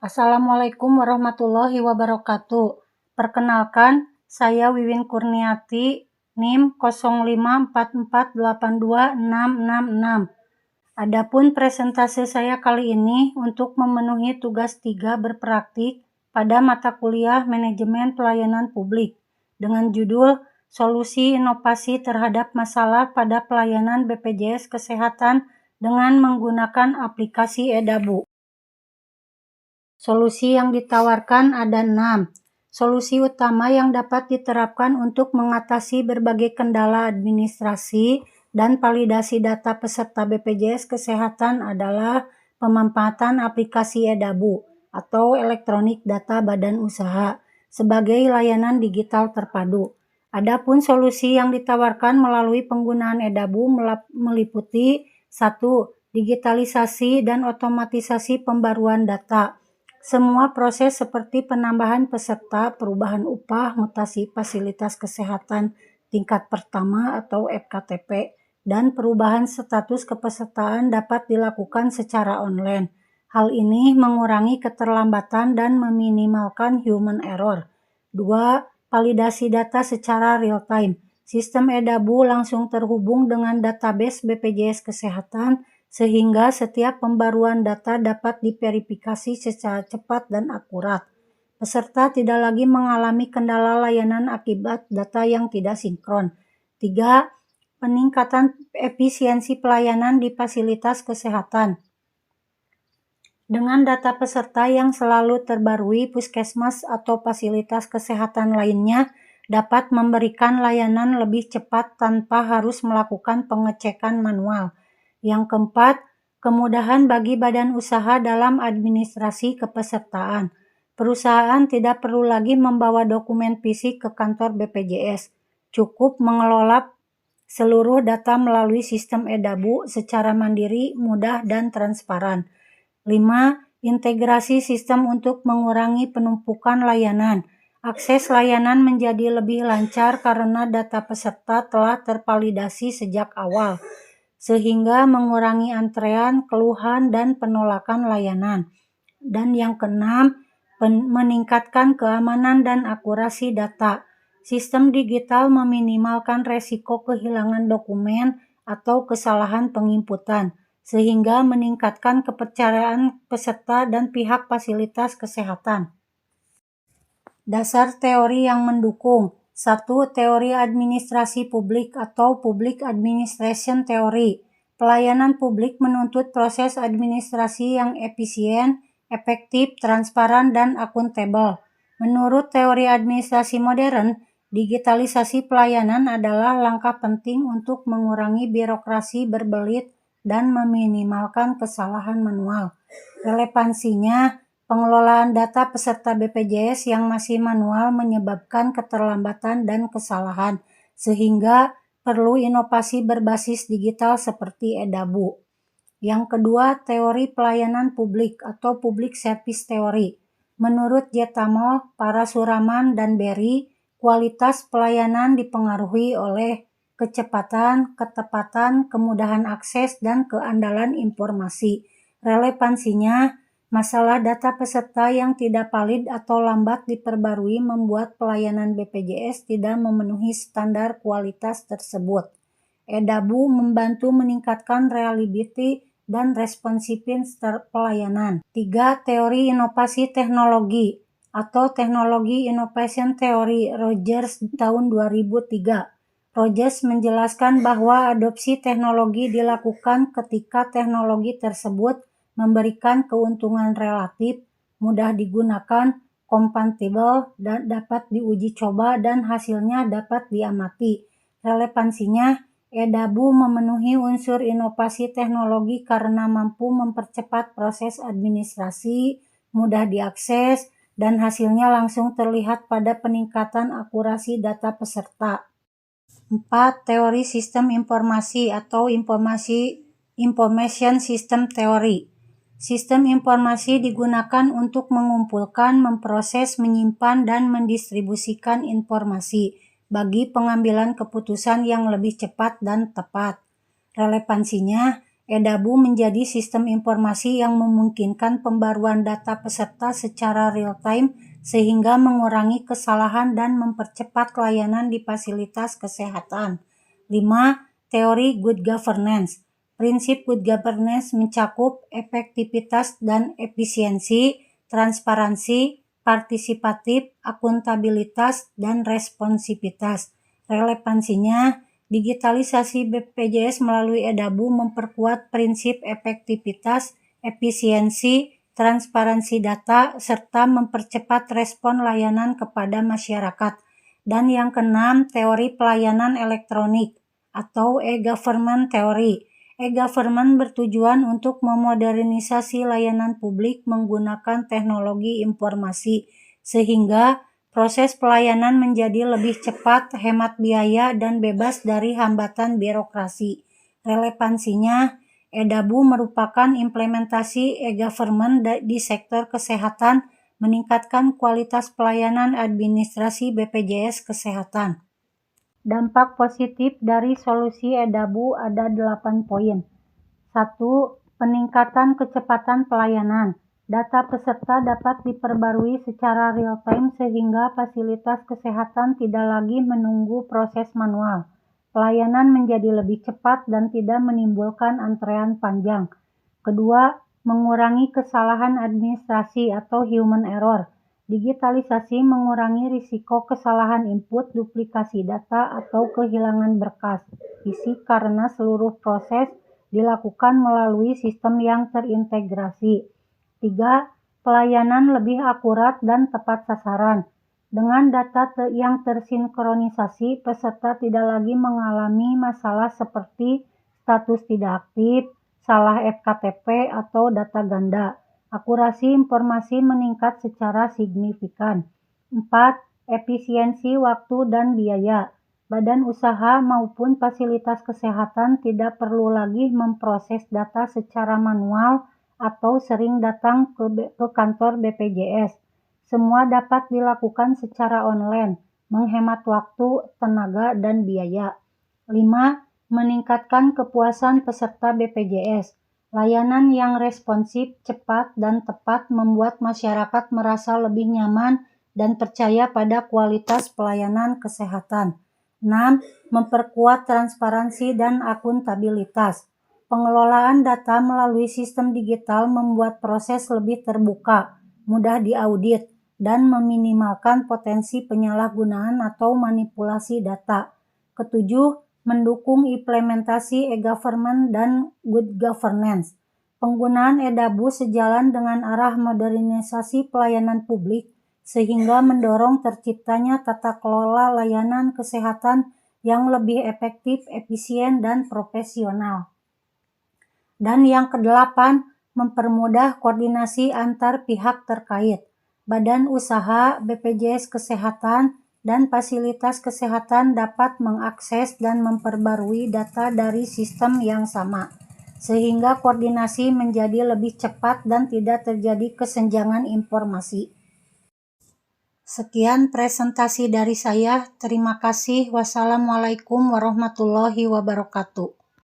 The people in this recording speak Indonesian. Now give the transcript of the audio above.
Assalamualaikum warahmatullahi wabarakatuh. Perkenalkan, saya Wiwin Kurniati, NIM 0544826666. Adapun presentase saya kali ini untuk memenuhi tugas 3 berpraktik pada mata kuliah Manajemen Pelayanan Publik dengan judul Solusi Inovasi Terhadap Masalah pada Pelayanan BPJS Kesehatan dengan menggunakan aplikasi Edabu. Solusi yang ditawarkan ada 6. Solusi utama yang dapat diterapkan untuk mengatasi berbagai kendala administrasi dan validasi data peserta BPJS Kesehatan adalah pemanfaatan aplikasi Edabu atau Elektronik Data Badan Usaha sebagai layanan digital terpadu. Adapun solusi yang ditawarkan melalui penggunaan Edabu meliputi 1. Digitalisasi dan otomatisasi pembaruan data. Semua proses seperti penambahan peserta, perubahan upah, mutasi fasilitas kesehatan tingkat pertama atau FKTP, dan perubahan status kepesertaan dapat dilakukan secara online. Hal ini mengurangi keterlambatan dan meminimalkan human error. 2. Validasi data secara real-time. Sistem Edabu langsung terhubung dengan database BPJS Kesehatan sehingga setiap pembaruan data dapat diverifikasi secara cepat dan akurat. Peserta tidak lagi mengalami kendala layanan akibat data yang tidak sinkron. 3. Peningkatan efisiensi pelayanan di fasilitas kesehatan. Dengan data peserta yang selalu terbarui, puskesmas atau fasilitas kesehatan lainnya dapat memberikan layanan lebih cepat tanpa harus melakukan pengecekan manual. Yang keempat, kemudahan bagi badan usaha dalam administrasi kepesertaan. Perusahaan tidak perlu lagi membawa dokumen fisik ke kantor BPJS. Cukup mengelola seluruh data melalui sistem Edabu secara mandiri, mudah, dan transparan. 5. Integrasi sistem untuk mengurangi penumpukan layanan. Akses layanan menjadi lebih lancar karena data peserta telah tervalidasi sejak awal, sehingga mengurangi antrean, keluhan, dan penolakan layanan. Dan yang keenam, meningkatkan keamanan dan akurasi data. Sistem digital meminimalkan resiko kehilangan dokumen atau kesalahan penginputan, sehingga meningkatkan kepercayaan peserta dan pihak fasilitas kesehatan. Dasar teori yang mendukung. 1. Teori administrasi publik atau Public Administration Theory. Pelayanan publik menuntut proses administrasi yang efisien, efektif, transparan, dan akuntabel. Menurut teori administrasi modern, digitalisasi pelayanan adalah langkah penting untuk mengurangi birokrasi berbelit dan meminimalkan kesalahan manual. Relevansinya, pengelolaan data peserta BPJS yang masih manual menyebabkan keterlambatan dan kesalahan, sehingga perlu inovasi berbasis digital seperti Edabu. Yang kedua, teori pelayanan publik atau Public Service Theory. Menurut Jetamo, Parasuraman, dan Berry, kualitas pelayanan dipengaruhi oleh kecepatan, ketepatan, kemudahan akses, dan keandalan informasi. Relevansinya, masalah data peserta yang tidak valid atau lambat diperbarui membuat pelayanan BPJS tidak memenuhi standar kualitas tersebut. Edabu membantu meningkatkan reliability dan responsiveness pelayanan. 3. Teori inovasi teknologi atau Technology Innovation Theory Rogers tahun 2003. Rogers menjelaskan bahwa adopsi teknologi dilakukan ketika teknologi tersebut memberikan keuntungan relatif, mudah digunakan, kompatibel, dan dapat diuji coba dan hasilnya dapat diamati. Relevansinya, Edabu memenuhi unsur inovasi teknologi karena mampu mempercepat proses administrasi, mudah diakses, dan hasilnya langsung terlihat pada peningkatan akurasi data peserta. 4. Teori sistem informasi atau Information System Theory. Sistem informasi digunakan untuk mengumpulkan, memproses, menyimpan, dan mendistribusikan informasi bagi pengambilan keputusan yang lebih cepat dan tepat. Relevansinya, EDABU menjadi sistem informasi yang memungkinkan pembaruan data peserta secara real-time sehingga mengurangi kesalahan dan mempercepat layanan di fasilitas kesehatan. 5. Teori Good Governance. Prinsip Good Governance mencakup efektivitas dan efisiensi, transparansi, partisipatif, akuntabilitas, dan responsivitas. Relevansinya, digitalisasi BPJS melalui EDABU memperkuat prinsip efektivitas, efisiensi, transparansi data, serta mempercepat respon layanan kepada masyarakat. Dan yang keenam, teori pelayanan elektronik atau e-government teori. E-government bertujuan untuk memodernisasi layanan publik menggunakan teknologi informasi, sehingga proses pelayanan menjadi lebih cepat, hemat biaya, dan bebas dari hambatan birokrasi. Relevansinya, EDABU merupakan implementasi e-government di sektor kesehatan, meningkatkan kualitas pelayanan administrasi BPJS Kesehatan. Dampak positif dari solusi EDABU ada 8 poin. 1. Peningkatan kecepatan pelayanan. Data peserta dapat diperbarui secara real-time sehingga fasilitas kesehatan tidak lagi menunggu proses manual. Pelayanan menjadi lebih cepat dan tidak menimbulkan antrean panjang. Kedua, mengurangi kesalahan administrasi atau human error. Digitalisasi mengurangi risiko kesalahan input, duplikasi data, atau kehilangan berkas fisik karena seluruh proses dilakukan melalui sistem yang terintegrasi. 3. Pelayanan lebih akurat dan tepat sasaran. Dengan data yang tersinkronisasi, peserta tidak lagi mengalami masalah seperti status tidak aktif, salah FKTP, atau data ganda. Akurasi informasi meningkat secara signifikan. 4. Efisiensi waktu dan biaya. Badan usaha maupun fasilitas kesehatan tidak perlu lagi memproses data secara manual atau sering datang ke kantor BPJS. Semua dapat dilakukan secara online, menghemat waktu, tenaga, dan biaya. 5. Meningkatkan kepuasan peserta BPJS. Layanan yang responsif, cepat, dan tepat membuat masyarakat merasa lebih nyaman dan percaya pada kualitas pelayanan kesehatan. 6. Memperkuat transparansi dan akuntabilitas. Pengelolaan data melalui sistem digital membuat proses lebih terbuka, mudah diaudit, dan meminimalkan potensi penyalahgunaan atau manipulasi data. Ketujuh, mendukung implementasi e-government dan good governance. Penggunaan EDABU sejalan dengan arah modernisasi pelayanan publik, sehingga mendorong terciptanya tata kelola layanan kesehatan yang lebih efektif, efisien, dan profesional. Dan yang kedelapan, mempermudah koordinasi antar pihak terkait. Badan usaha, BPJS Kesehatan, dan fasilitas kesehatan dapat mengakses dan memperbarui data dari sistem yang sama, sehingga koordinasi menjadi lebih cepat dan tidak terjadi kesenjangan informasi. Sekian presentasi dari saya. Terima kasih. Wassalamualaikum warahmatullahi wabarakatuh.